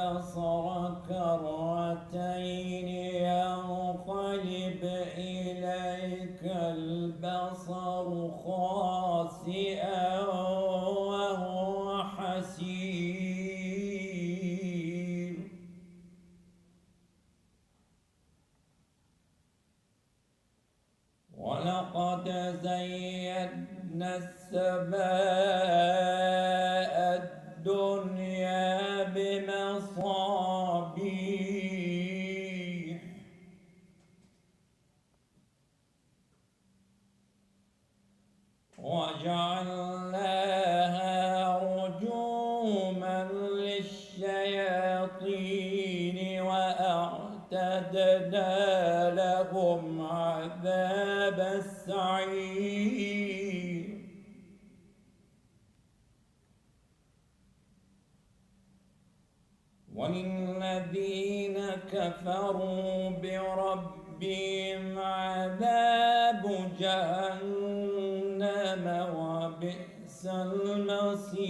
البصر كرتين ينقلب إليك البصر خاسئا وهو حسير ولقد زينا السماء الدنيا بمصابيح وجعلناها رجوما للشياطين وأعتدنا لهم عذاب السعير وللذين كفروا بربهم عذاب جهنم وبئس المصير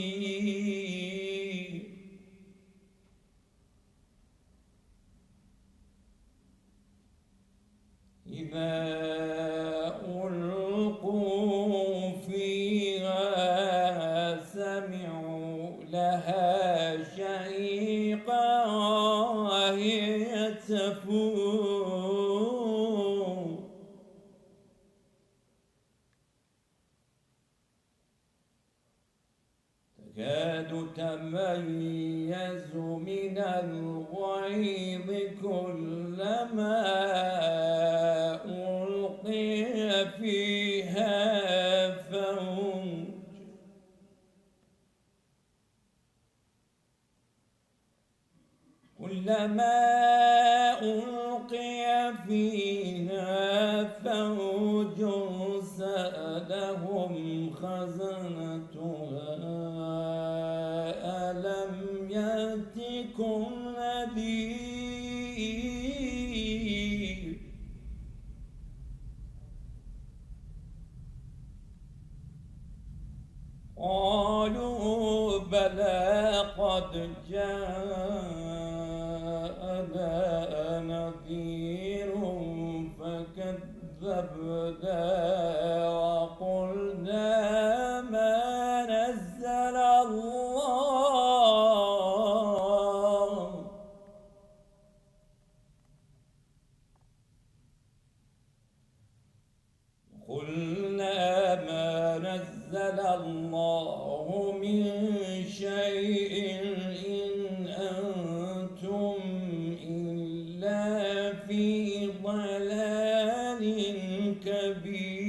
إذا ألقوا فيها سمعوا لها شهيقا وهي تفور تكاد تميز من الغيظ كلما ألقي فيها فوج كلما ألقي فيها فوج سألهم خزنتها ألم يأتكم نذير قالوا بلى قد جاءنا نذير فكذبنا وقلنا ما نزل الله من شيء إن أنتم إلا في ضلال كبير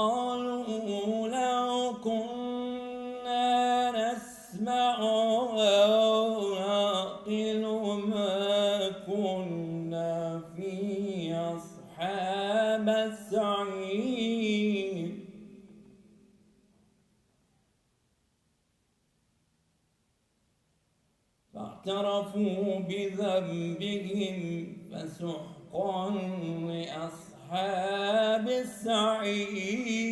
وقالوا لو كنا نسمع أو نعقل ما كنا في أصحاب السعير فاعترفوا بذنبهم فسحقا لأصحاب السعير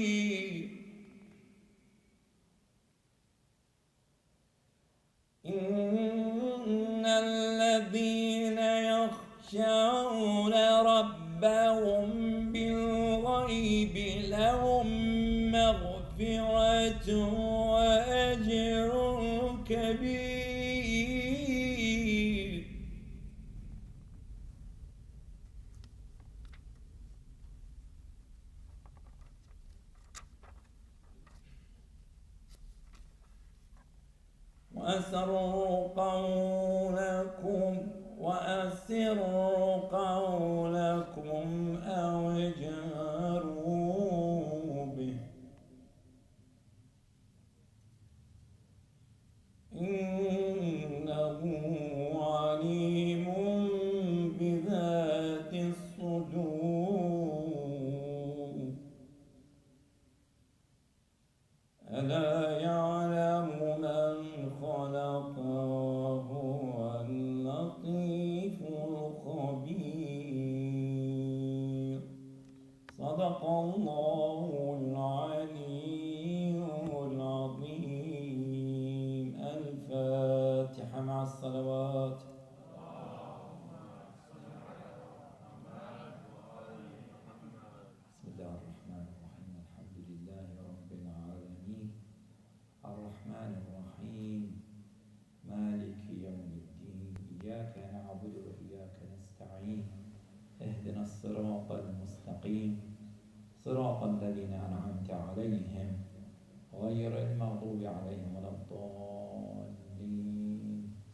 إن الذين يخشون ربهم بالغيب لهم مغفرة وأجر كبير وأسروا قولكم أو اجهروا به إنه عليم بذات الصدور ألا يعلم من خلق وهو اللطيف الخبير صدق الله العظيم. مع الصلوات. بسم الله الرحمن الرحيم. الحمد لله رب العالمين الرحمن الرحيم مالك يوم الدين. إياك نعبد وإياك نستعين. اهدنا الصراط المستقيم صراط الذين أنعمت عليهم غير المغضوب عليهم ولا الضالين.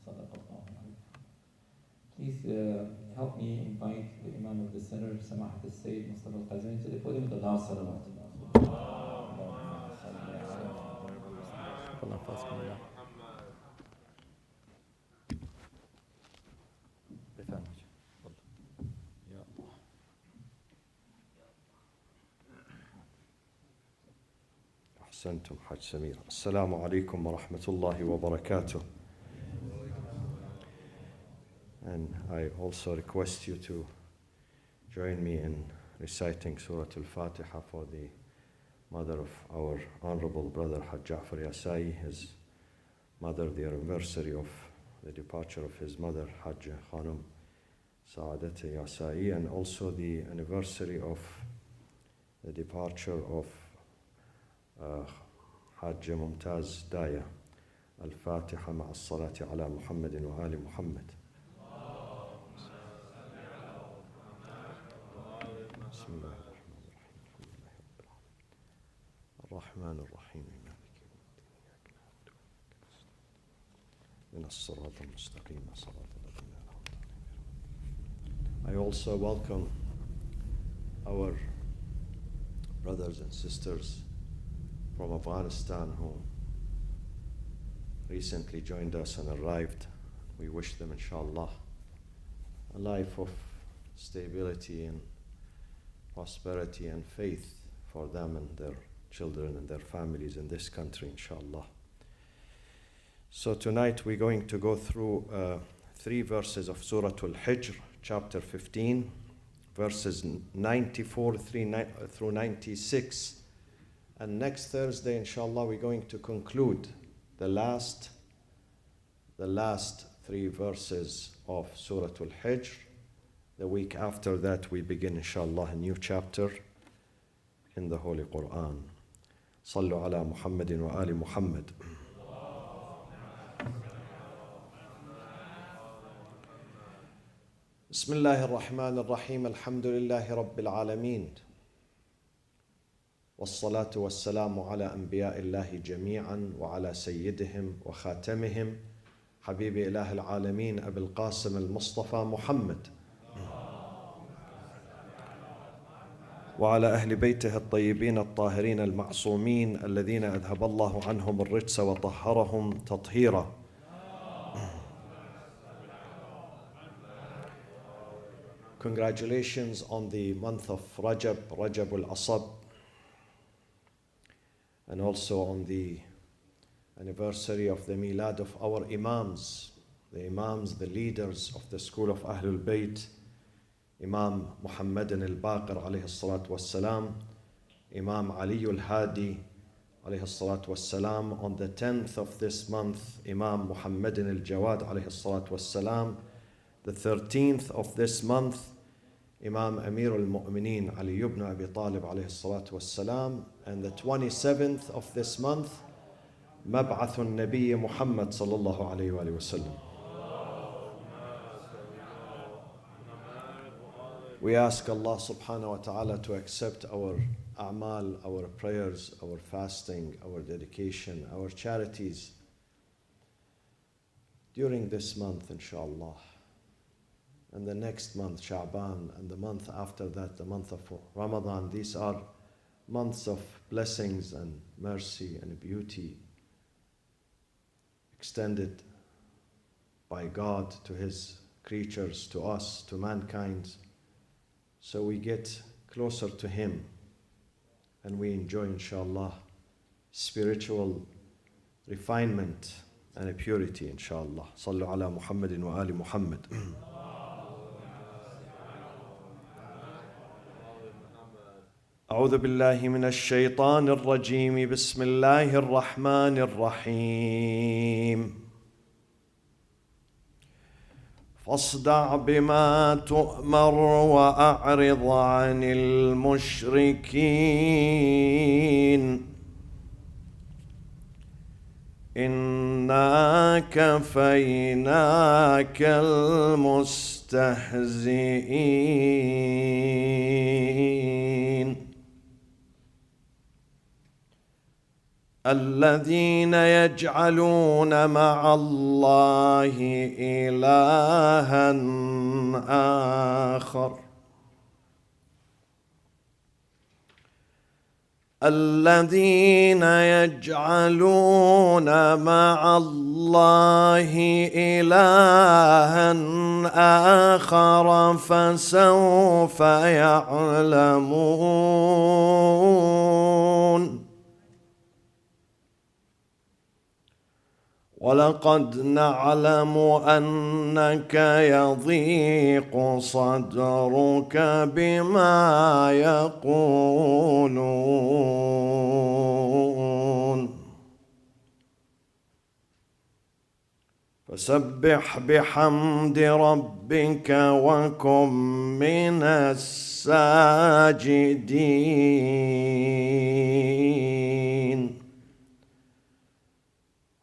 صدق الله العظيم. Please help me invite the Imam of the Center, Samahat al-Sayyid Mustafa Al-Qazwini, to the podium with the last salawat. أحسنتم حاج سمير. السلام عليكم ورحمة الله وبركاته. And I also request you to join me in reciting Surah Al-Fatiha for the mother of our honorable brother Hajj Ja'far Yasai, his mother, the anniversary of the departure of his mother Hajj Khanum Sa'adat Yasai, and also the anniversary of the departure of Hajj Mumtaz Daya. Al-Fatiha ma'a as-salati ala Muhammadin wa ali Muhammad. بسم الله الرحمن الرحيم مالك يوم الدين إياك نعبد وإياك نستعين اهدنا الصراط المستقيم صراط الذين أنعمت عليهم. I also welcome our brothers and sisters from Afghanistan who recently joined us and arrived. We wish them, inshallah, a life of stability and prosperity and faith for them and their children and their families in this country, inshallah. So tonight we're going to go through 3 verses of Surah Al-Hijr, chapter 15, verses 94 through 96. And next Thursday, inshallah, we're going to conclude the last 3 verses of Surah Al-Hijr. The week after that, we begin, inshallah, a new chapter in the Holy Quran. Sallu ala Muhammadin wa ali Muhammad. Bismillah ar-Rahman ar-Rahim. Alhamdulillahi Rabbil Alameen. والصلاة والسلام على أنبياء الله جميعا وعلى سيدهم وخاتمهم حبيب إله العالمين أبي القاسم المصطفى محمد وعلى أهل بيته الطيبين الطاهرين المعصومين الذين أذهب الله عنهم الرجس وطهرهم تطهيرا. Congratulations on the month of Rajab al-Asab, and also on the anniversary of the milad of our Imams, the leaders of the school of Ahlul Bayt, Imam Muhammadin al-Baqir alayhi salatu wassalam, Imam Ali al-Hadi alayhi salatu wassalam. On the 10th of this month, Imam Muhammadin al-Jawad alayhi salatu wassalam. The 13th of this month, Imam Amir al-Mu'mineen Ali ibn Abi Talib alayhi salatu wassalam. And the 27th of this month, Mab'ath al-Nabi Muhammad sallallahu alayhi wa sallam. We ask Allah subhanahu wa ta'ala to accept our a'mal, our prayers, our fasting, our dedication, our charities during this month, inshallah. And the next month, Sha'ban, and the month after that, the month of Ramadan. These are months of blessings and mercy and beauty extended by God to His creatures, to us, to mankind. So we get closer to Him and we enjoy, inshallah, spiritual refinement and purity, inshallah. Sallu ala Muhammadin wa ali Muhammad. أعوذ بالله من الشيطان الرجيم. بسم الله الرحمن الرحيم. فاصدع بما تؤمر وأعرض عن المشركين إنا كفيناك المستهزئين الذين يجعلون مع الله إلها آخر الذين يجعلون مع الله إلها آخر فسوف يعلمون ولقد نعلم أنك يضيق صدرك بما يقولون فسبح بحمد ربك وكن من الساجدين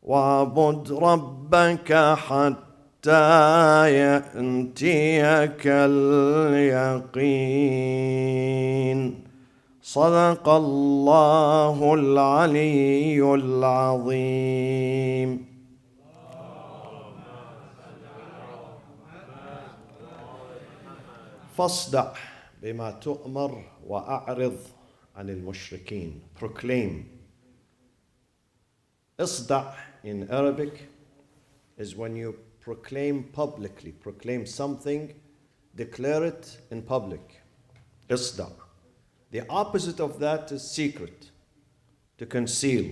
واعبد ربك حتى يأتيك اليقين صدق الله العلي العظيم. فاصدع بما تؤمر وأعرض عن المشركين. Proclaim. اصدع in Arabic is when you proclaim publicly, proclaim something, declare it in public. اصدع. The opposite of that is secret, to conceal.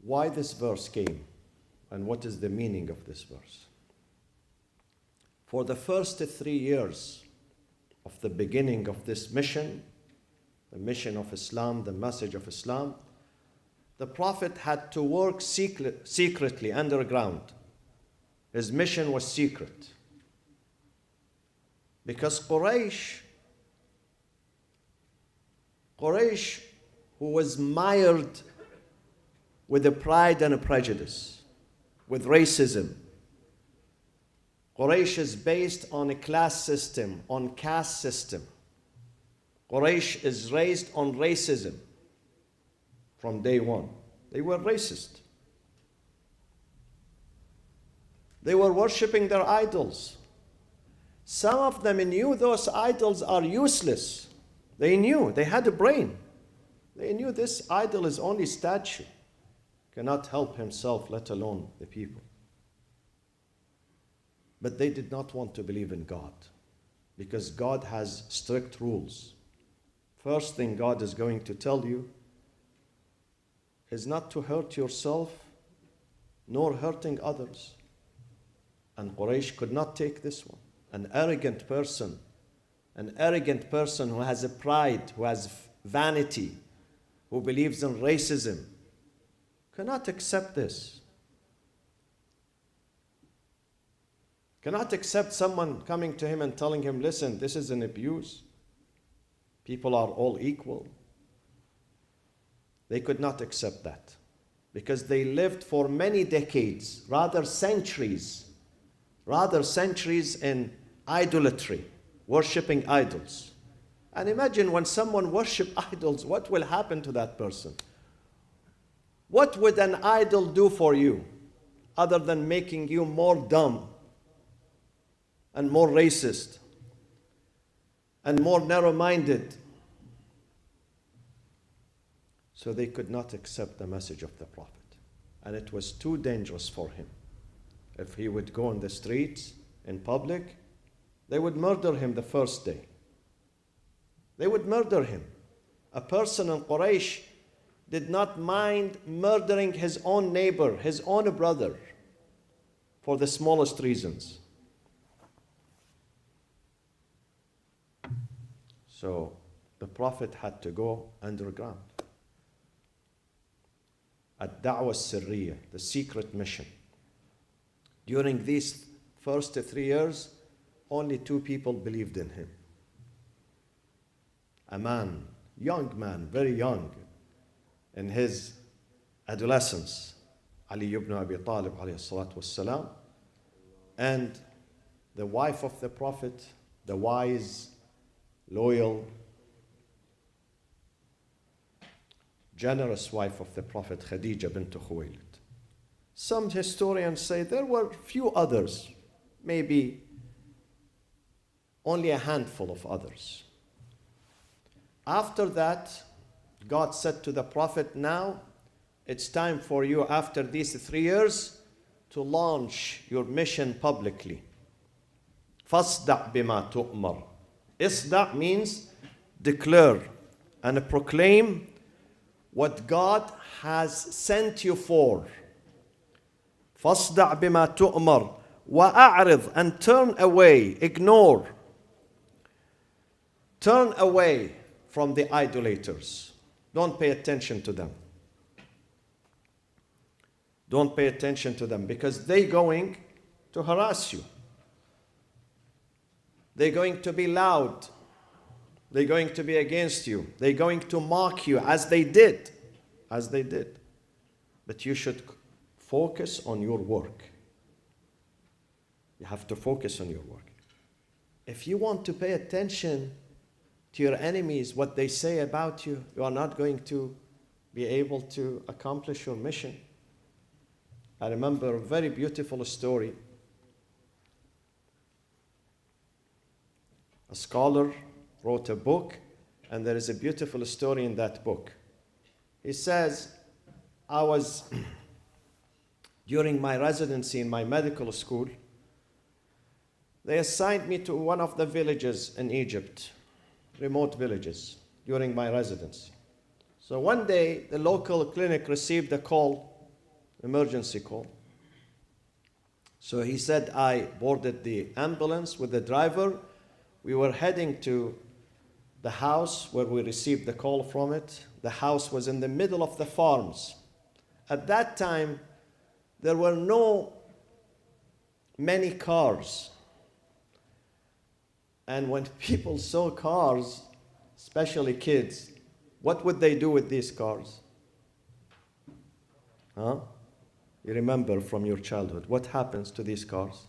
Why this verse came and what is the meaning of this verse? For the first 3 years of the beginning of this mission, the mission of Islam, the message of Islam, the Prophet had to work secretly underground. His mission was secret. Because Quraysh, who was mired with a pride and a prejudice, with racism. Quraysh is based on a class system, on caste system. Quraysh is raised on racism from day one. They were racist. They were worshipping their idols. Some of them knew those idols are useless. They knew, they had a brain. They knew this idol is only statue, cannot help himself, let alone the people. But they did not want to believe in God, because God has strict rules. First thing God is going to tell you is not to hurt yourself nor hurting others. And Quraysh could not take this one. An arrogant person who has a pride, who has vanity, who believes in racism, cannot accept this. Cannot accept someone coming to him and telling him, listen, this is an abuse. People are all equal. They could not accept that because they lived for many decades, rather centuries in idolatry, worshipping idols. And imagine when someone worships idols, what will happen to that person? What would an idol do for you other than making you more dumb and more racist and more narrow-minded? So they could not accept the message of the Prophet. And it was too dangerous for him. If he would go on the streets in public, they would murder him the first day. They would murder him. A person in Quraysh did not mind murdering his own neighbor, his own brother, for the smallest reasons. So the Prophet had to go underground. Ad-Da'wa Sirriya, the secret mission. During these first 3 years, only 2 people believed in him. A man, young man, very young, in his adolescence, Ali ibn Abi Talib alayhi salatu wassalam, and the wife of the Prophet, the wise, loyal, generous wife of the Prophet, Khadija bint Khuwaylid. Some historians say there were few others, maybe only a handful of others. After that, God said to the Prophet, now it's time for you, after these 3 years, to launch your mission publicly. فَاصْدَعْ بِمَا تُؤْمَرْ. Isda' means declare and proclaim what God has sent you for. فَاصْدَعْ بِمَا تُؤْمَرْ وَأَعْرِضْ, and turn away, ignore. Turn away from the idolaters. Don't pay attention to them. Don't pay attention to them, because they're going to harass you. They're going to be loud. They're going to be against you. They're going to mock you as they did. As they did. But you should focus on your work. You have to focus on your work. If you want to pay attention to your enemies, what they say about you, you are not going to be able to accomplish your mission. I remember a very beautiful story. A scholar wrote a book, and there is a beautiful story in that book. He says, I was, during my residency in my medical school, they assigned me to one of the villages in Egypt, remote villages, during my residency. So one day, the local clinic received a call, emergency call. So he said, I boarded the ambulance with the driver. We were heading to the house where we received the call from it. The house was in the middle of the farms. At that time, there were no many cars. And when people saw cars, especially kids, what would they do with these cars? Huh? You remember from your childhood, what happens to these cars?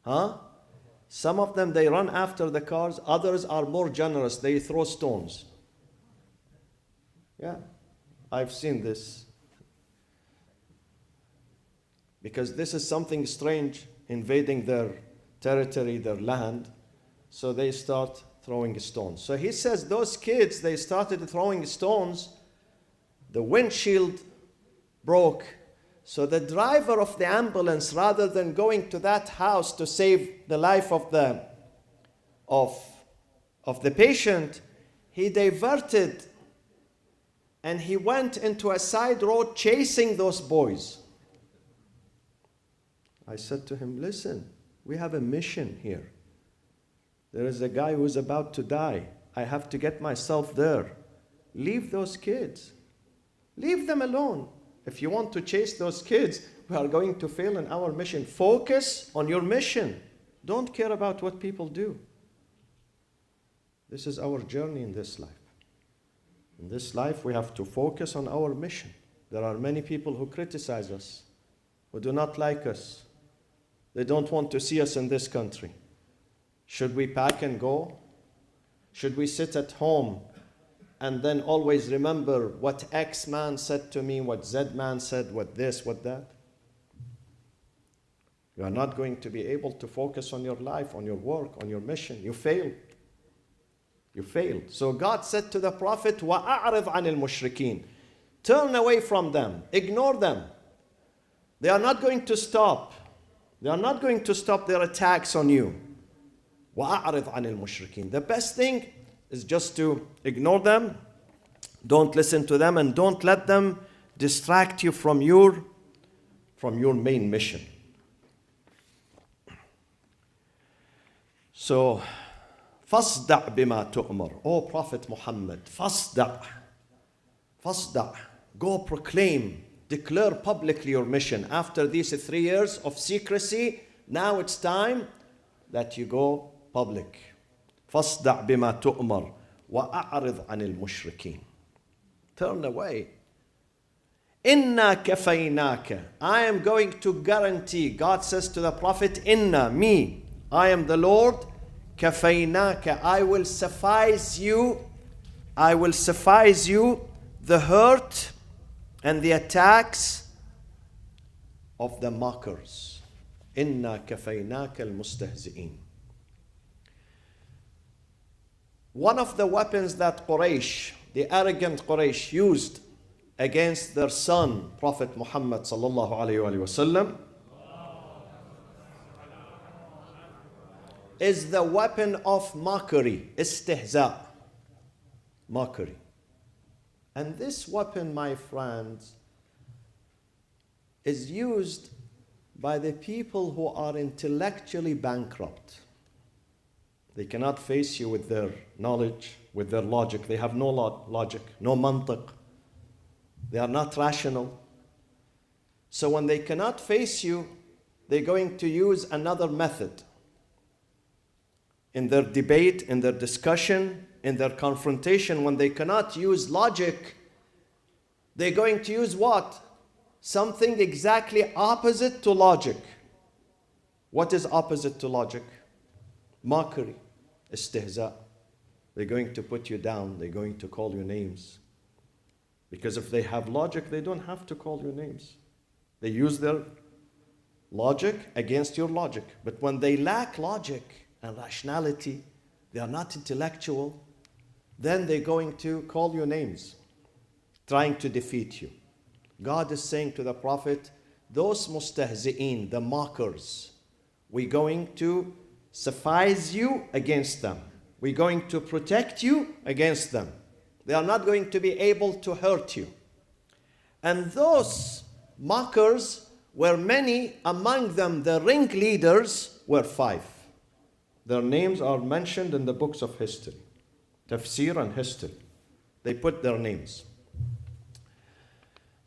Huh? Some of them, they run after the cars. Others are more generous. They throw stones. Yeah, I've seen this. Because this is something strange, invading their territory, their land. So they start throwing stones. So he says those kids, they started throwing stones. The windshield broke. So the driver of the ambulance, rather than going to that house to save the life of the patient, he diverted and he went into a side road chasing those boys. I said to him, listen, we have a mission here. There is a guy who is about to die. I have to get myself there. Leave those kids. Leave them alone. If you want to chase those kids, we are going to fail in our mission. Focus on your mission. Don't care about what people do. This is our journey in this life. In this life, we have to focus on our mission. There are many people who criticize us, who do not like us. They don't want to see us in this country. Should we pack and go? Should we sit at home and then always remember what X man said to me, what Z man said, what this, what that? You are not going to be able to focus on your life, on your work, on your mission. You failed. You failed. So God said to the Prophet, وَأَعْرِضْ عَنِ الْمُشْرِكِينَ. Turn away from them. Ignore them. They are not going to stop. They are not going to stop their attacks on you. وَأَعْرِضْ عَنِ الْمُشْرِكِينَ. The best thing is just to ignore them, don't listen to them, and don't let them distract you from your main mission. So, فَاصْدَعْ بِمَا تُؤْمَرْ. O Prophet Muhammad, فَاصْدَعْ. Go proclaim declare publicly your mission. After these 3 years of secrecy, now it's time that you go public. فاصدع بما تؤمر وأعرض عن المشركين. Turn away. Inna kafaynaka. I am going to guarantee. God says to the Prophet, Inna, me, I am the Lord. Kafaynaka. I will suffice you. I will suffice you the hurt and the attacks of the mockers. Inna kafaynaka al-mustahzi'in. One of the weapons that Quraysh, the arrogant Quraysh, used against their son, Prophet Muhammad sallallahu alayhi wa sallam, is the weapon of mockery, istihza, mockery. And this weapon, my friends, is used by the people who are intellectually bankrupt. They cannot face you with their knowledge, with their logic. They have no logic, no mantiq. They are not rational. So when they cannot face you, they're going to use another method. In their debate, in their discussion, in their confrontation, when they cannot use logic, they're going to use what? Something exactly opposite to logic. What is opposite to logic? Mockery, istihza. They're going to put you down. They're going to call you names. Because if they have logic, they don't have to call you names. They use their logic against your logic. But when they lack logic and rationality, they are not intellectual, then they're going to call you names, trying to defeat you. God is saying to the Prophet, those mustahzi'een, the mockers, we're going to suffice you against them. We're going to protect you against them. They are not going to be able to hurt you. And those mockers were many, among them the ringleaders were 5. Their names are mentioned in the books of history, tafsir and history. They put their names.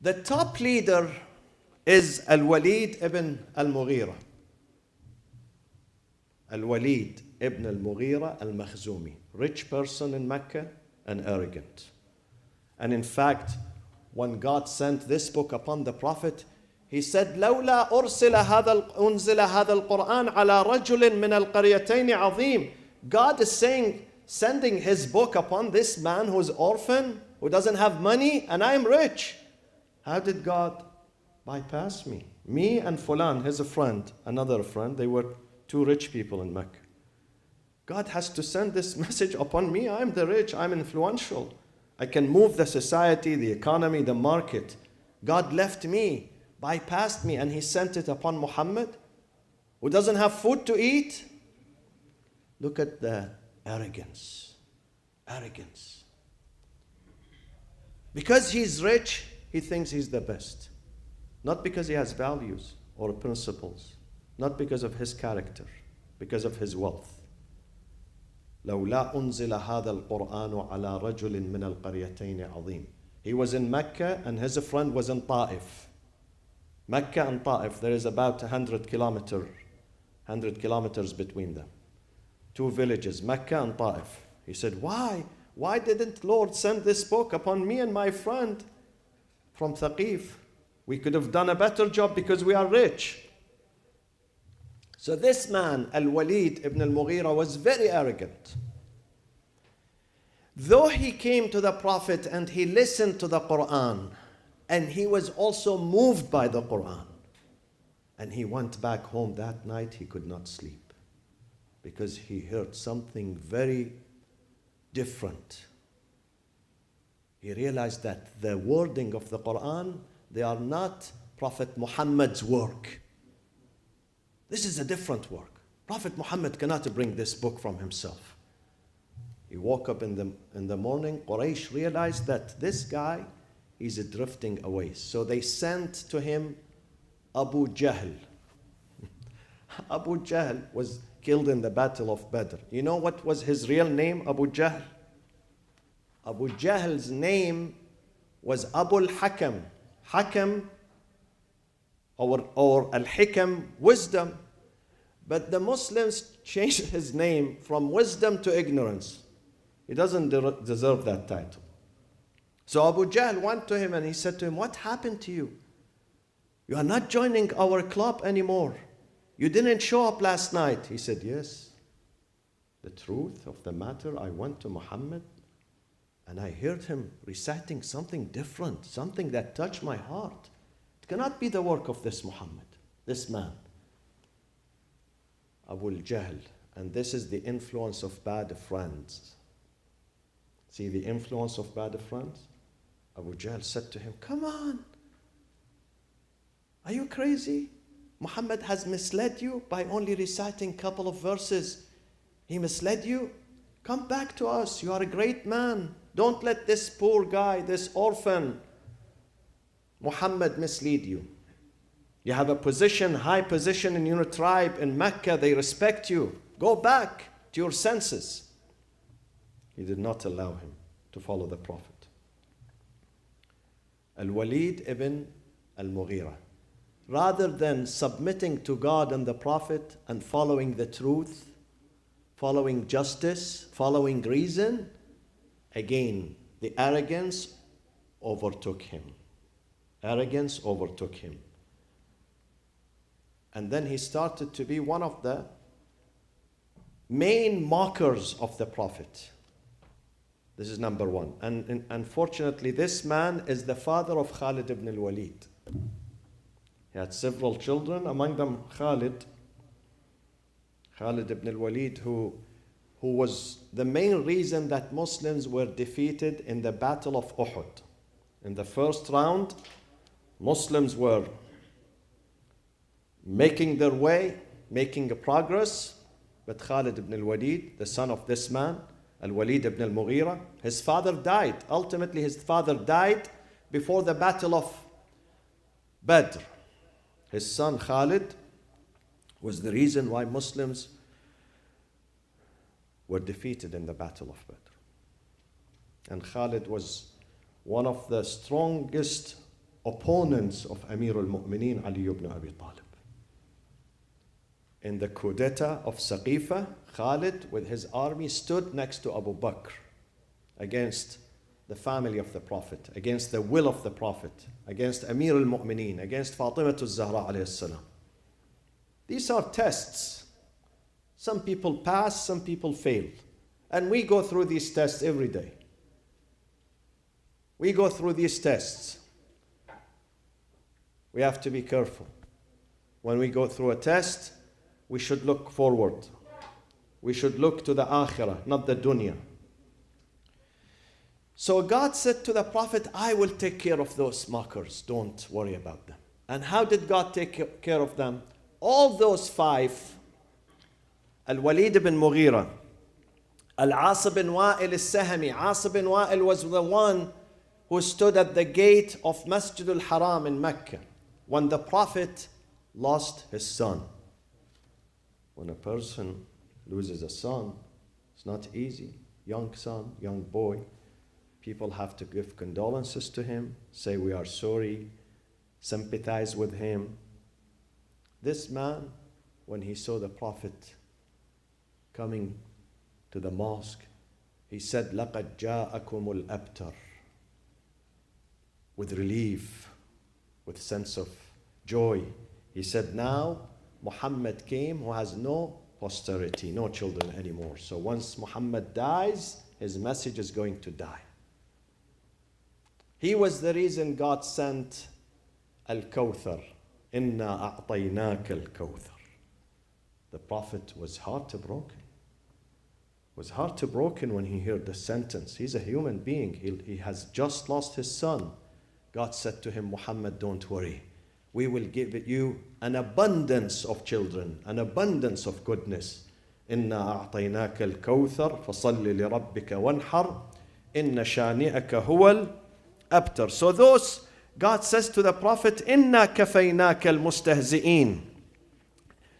The top leader is Al-Walid ibn Al-Mughira. Al-Walid ibn Al-Mughira Al-Makhzumi, rich person in Mecca and arrogant. And in fact, when God sent this book upon the Prophet, he said, لولا أنزل هذا القرآن على رجل من القريتين عظيم. God is saying, sending his book upon this man who's orphan, who doesn't have money, and I'm rich. How did God bypass me? Me and Fulan, his friend, another friend, they were 2 rich people in Mecca. God has to send this message upon me. I'm the rich, I'm influential. I can move the society, the economy, the market. God left me, bypassed me, and he sent it upon Muhammad, who doesn't have food to eat. Look at the arrogance. Arrogance. Because he's rich, he thinks he's the best. Not because he has values or principles. Not because of his character. Because of his wealth. لولا أنزل هذا القرآن على رجل من القريتين عظيم. He was in Mecca and his friend was in Ta'if. Mecca and Ta'if, there is about 100 kilometers between them. 2 villages, Mecca and Ta'if. He said, why? Why didn't Lord send this book upon me and my friend from Thaqif? We could have done a better job because we are rich. So this man, Al-Walid ibn Al-Mughira, was very arrogant. Though he came to the Prophet and he listened to the Quran, and he was also moved by the Quran, and he went back home that night, he could not sleep because he heard something very different. He realized that the wording of the Quran, they are not Prophet Muhammad's work. This is a different work. Prophet Muhammad cannot bring this book from himself. He woke up in the morning. Quraysh realized that this guy is drifting away. So they sent to him Abu Jahl. Abu Jahl was killed in the battle of Badr. You know what was his real name, Abu Jahl? Abu Jahl's name was Abu al-Hakam. Hakam or Al-Hikam, wisdom. But the Muslims changed his name from wisdom to ignorance. He doesn't deserve that title. So Abu Jahl went to him and he said to him, what happened to you? You are not joining our club anymore. You didn't show up last night. He said, yes. The truth of the matter, I went to Muhammad and I heard him reciting something different, something that touched my heart. It cannot be the work of this Muhammad, this man. Abu Jahl, and this is the influence of bad friends. See the influence of bad friends? Abu Jahl said to him, come on. Are you crazy? Muhammad has misled you by only reciting a couple of verses. He misled you? Come back to us. You are a great man. Don't let this poor guy, this orphan, Muhammad mislead you. You have a position, high position in your tribe in Mecca. They respect you. Go back to your senses. He did not allow him to follow the Prophet. Al-Walid ibn al-Mughira, rather than submitting to God and the Prophet and following the truth, following justice, following reason, again, the arrogance overtook him. Arrogance overtook him. And then he started to be one of the main mockers of the Prophet. This is number one. And unfortunately, this man is the father of Khalid ibn al-Walid. He had several children, among them Khalid ibn al-Walid, who was the main reason that Muslims were defeated in the Battle of Uhud. In the first round, Muslims were making their way, making a progress, but Khalid ibn al-Walid, the son of this man, Al-Walid ibn al-Mughira, his father died. Ultimately, his father died before the Battle of Badr. His son Khalid was the reason why Muslims were defeated in the Battle of Badr. And Khalid was one of the strongest opponents of Amir al-Mu'mineen Ali ibn Abi Talib. In the coup d'etat of Saqifa, Khalid with his army stood next to Abu Bakr against the family of the Prophet, against the will of the Prophet, against Amir al-Mu'mineen, against Fatima al-Zahra alayhi salam. These are tests. Some people pass, some people fail. And we go through these tests every day. We go through these tests. We have to be careful. When we go through a test, we should look forward. We should look to the akhirah, not the dunya. So God said to the Prophet, I will take care of those mockers. Don't worry about them. And how did God take care of them? All those five, Al-Walid ibn Mughira, Al-As ibn Wa'il al-Sahmi. As ibn Wa'il was the one who stood at the gate of Masjid al-Haram in Mecca when the Prophet lost his son. When a person loses a son, it's not easy. Young son, young boy. People have to give condolences to him, say we are sorry, sympathize with him. This man, when he saw the Prophet coming to the mosque, he said, لَقَدْ جَاءَكُمُ الْأَبْتَرُ, with relief, with sense of joy. He said, now Muhammad came who has no posterity, no children anymore. So once Muhammad dies, his message is going to die. He was the reason God sent Al-Kawthar. إِنَّا أَعْطَيْنَاكَ الْكَوْثَرَ. The Prophet was heartbroken. Was heartbroken when he heard the sentence. He's a human being. He has just lost his son. God said to him, Muhammad, don't worry. We will give you an abundance of children, an abundance of goodness. إِنَّا أَعْطَيْنَاكَ الْكَوْثَرَ فَصَلِّ لِرَبِّكَ وَانْحَرْ إِنَّ شَانِئَكَ هُوَ الْأَبْتَرُ. So those, God says to the Prophet, إِنَّا كَفَيْنَاكَ الْمُسْتَهْزِئِينَ.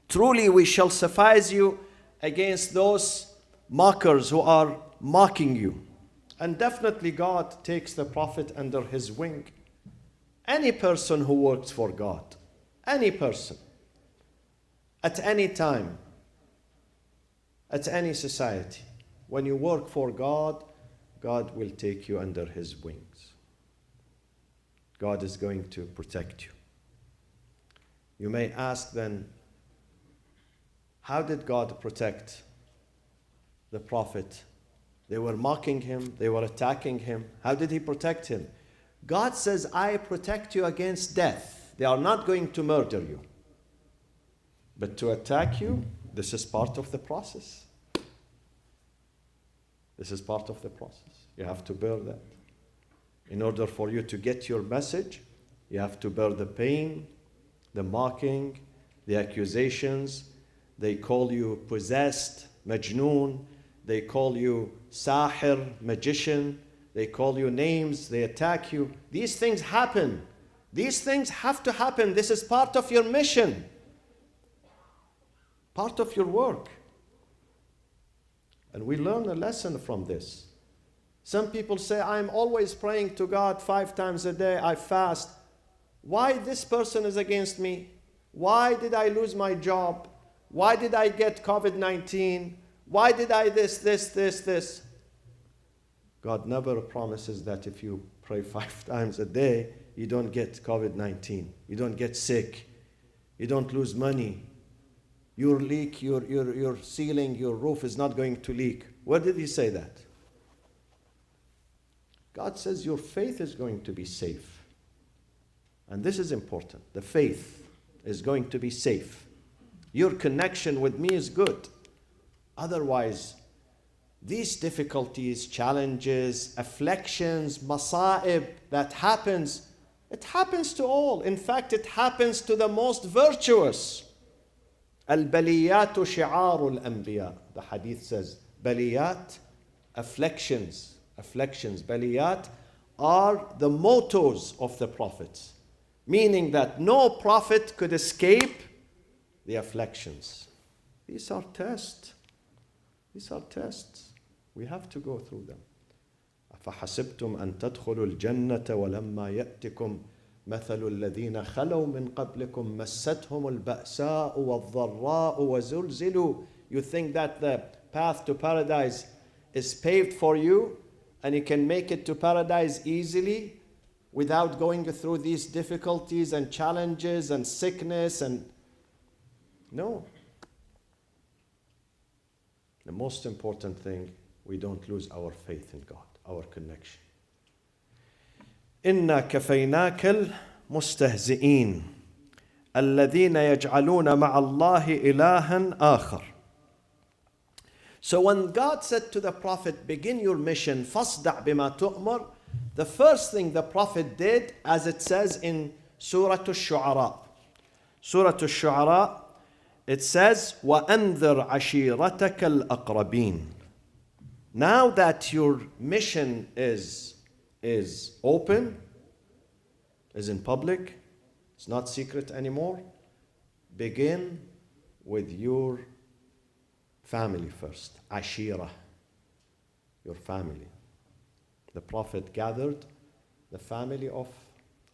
Truly we shall suffice you against those mockers who are mocking you. And definitely God takes the Prophet under his wing. Any person who works for God, any person, at any time, at any society, when you work for God, God will take you under His wings. God is going to protect you. You may ask then, how did God protect the prophet? They were mocking him, they were attacking him. How did He protect him? God says, I protect you against death. They are not going to murder you. But to attack you, this is part of the process. This is part of the process. You have to bear that. In order for you to get your message, you have to bear the pain, the mocking, the accusations. They call you possessed, majnoon. They call you sahir, magician. They call you names. They attack you. These things happen. These things have to happen. This is part of your mission, part of your work. And we learn a lesson from this. Some people say, I'm always praying to God 5 times a day. I fast. Why this person is against me? Why did I lose my job? Why did I get COVID-19? Why did I this? God never promises that if you pray 5 times a day, you don't get COVID-19. You don't get sick. You don't lose money. Your leak, your ceiling, your roof is not going to leak. Where did He say that? God says your faith is going to be safe. And this is important. The faith is going to be safe. Your connection with me is good. Otherwise, these difficulties, challenges, afflictions, masa'ib that happens, it happens to all. In fact, it happens to the most virtuous. Al-baliyatu shi'aru al-anbiya. The hadith says, baliyat, afflictions, baliyat are the mottos of the prophets. Meaning that no prophet could escape the afflictions. These are tests. These are tests. We have to go through them. أَفَحَسِبْتُمْ أَن تَدْخُلُوا الْجَنَّةَ وَلَمَّا يَأْتِكُمْ مَثَلُ الَّذِينَ خَلَوْا مِنْ قَبْلِكُمْ مَسَّتْهُمُ الْبَأْسَاءُ وَالضَّرَّاءُ وَزُلْزِلُوا. You think that the path to paradise is paved for you and you can make it to paradise easily without going through these difficulties and challenges and sickness and... No. The most important thing, we don't lose our faith in God, our connection. إِنَّا كَفَيْنَاكَ الْمُسْتَهْزِئِينَ الَّذِينَ يَجْعَلُونَ مَعَ اللَّهِ إِلَهًا آخَرَ. So when God said to the Prophet, begin your mission, فَاصْدَعْ بِمَا تُؤْمَرْ, the first thing the Prophet did, as it says in Surah Al-Shu'ara. Surah Al-Shu'ara, it says, وَأَنذِرْ عَشِيرَتَكَ الْأَقْرَبِينَ. Now that your mission is open, is in public, it's not secret anymore, begin with your family first. Ashira, your family. The Prophet gathered the family of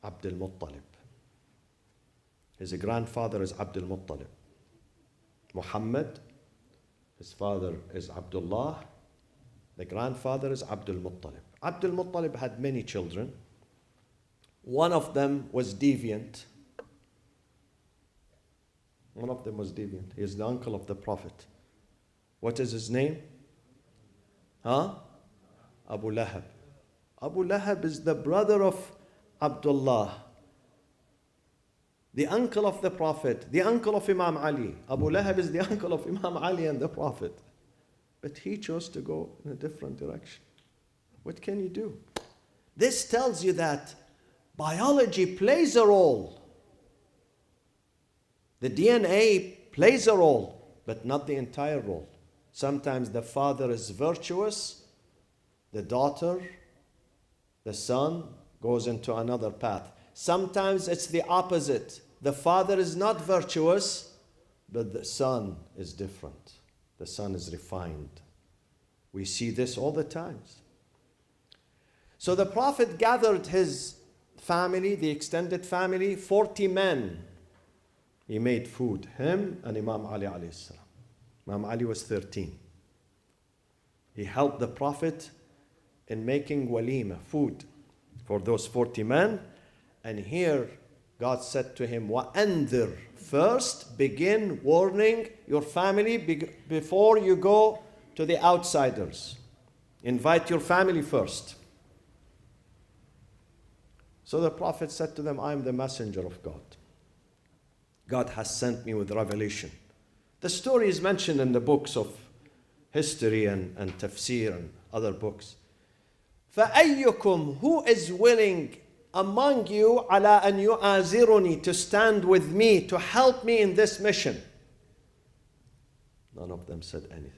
Abdul Muttalib. His grandfather is Abdul Muttalib. Muhammad, his father is Abdullah. The grandfather is Abdul Muttalib. Abdul Muttalib had many children. One of them was deviant. He is the uncle of the Prophet. What is his name? Abu Lahab. Abu Lahab is the brother of Abdullah, the uncle of the Prophet, the uncle of Imam Ali. Abu Lahab is the uncle of Imam Ali and the Prophet. But he chose to go in a different direction. What can you do? This tells you that biology plays a role. The DNA plays a role, but not the entire role. Sometimes the father is virtuous, the daughter, the son goes into another path. Sometimes it's the opposite. The father is not virtuous, but the son is different. The son is refined. We see this all the times. So the Prophet gathered his family, the extended family, 40 men. He made food, him and Imam Ali alayhi salam. Imam Ali was 13. He helped the Prophet in making walima, food, for those 40 men. And here God said to him, وَأَنذِرْ, first begin warning your family before you go to the outsiders. Invite your family first. So the Prophet said to them, I am the messenger of God. God has sent me with revelation. The story is mentioned in the books of history and tafsir and other books. فَأَيُّكُمْ, who is willing among you عَلَىٰ أَنْ يُعَازِرُنِي, to stand with me, to help me in this mission? None of them said anything.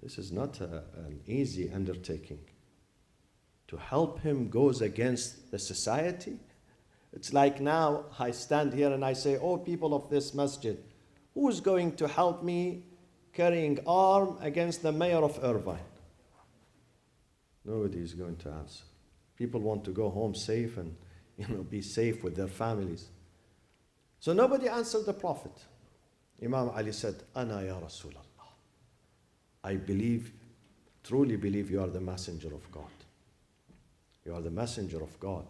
This is not an easy undertaking. To help him goes against the society. It's like now I stand here and I say, oh, people of this masjid, who is going to help me carrying arm against the mayor of Irvine? Nobody is going to answer. People want to go home safe and be safe with their families. So nobody answered the Prophet. Imam Ali said, Ana ya Rasulallah. I believe, truly believe you are the messenger of God. You are the messenger of God.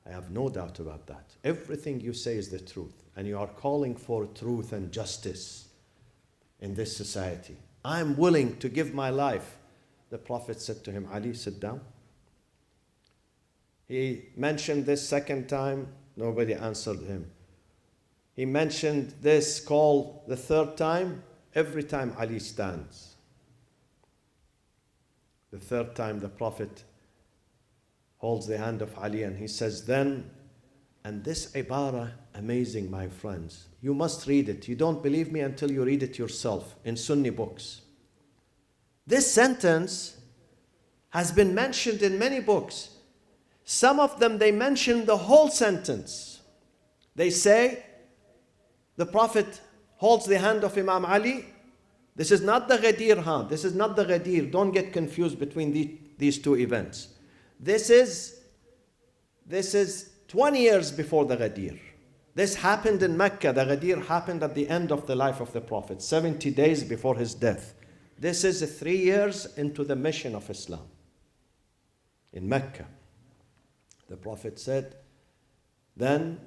I have no doubt about that. Everything you say is the truth. And you are calling for truth and justice in this society. I am willing to give my life. The Prophet said to him, Ali, sit down. He mentioned this second time. Nobody answered him. He mentioned this call the third time. Every time Ali stands. The third time the Prophet holds the hand of Ali and he says then, and this ibara, amazing my friends, you must read it. You don't believe me until you read it yourself in Sunni books. This sentence has been mentioned in many books. Some of them, they mention the whole sentence. They say, the Prophet holds the hand of Imam Ali. This is not the Ghadir hand. This is not the Ghadir. Don't get confused between these two events. This is 20 years before the Ghadir. This happened in Mecca. The Ghadir happened at the end of the life of the Prophet, 70 days before his death. This is 3 years into the mission of Islam. In Mecca, the Prophet said, then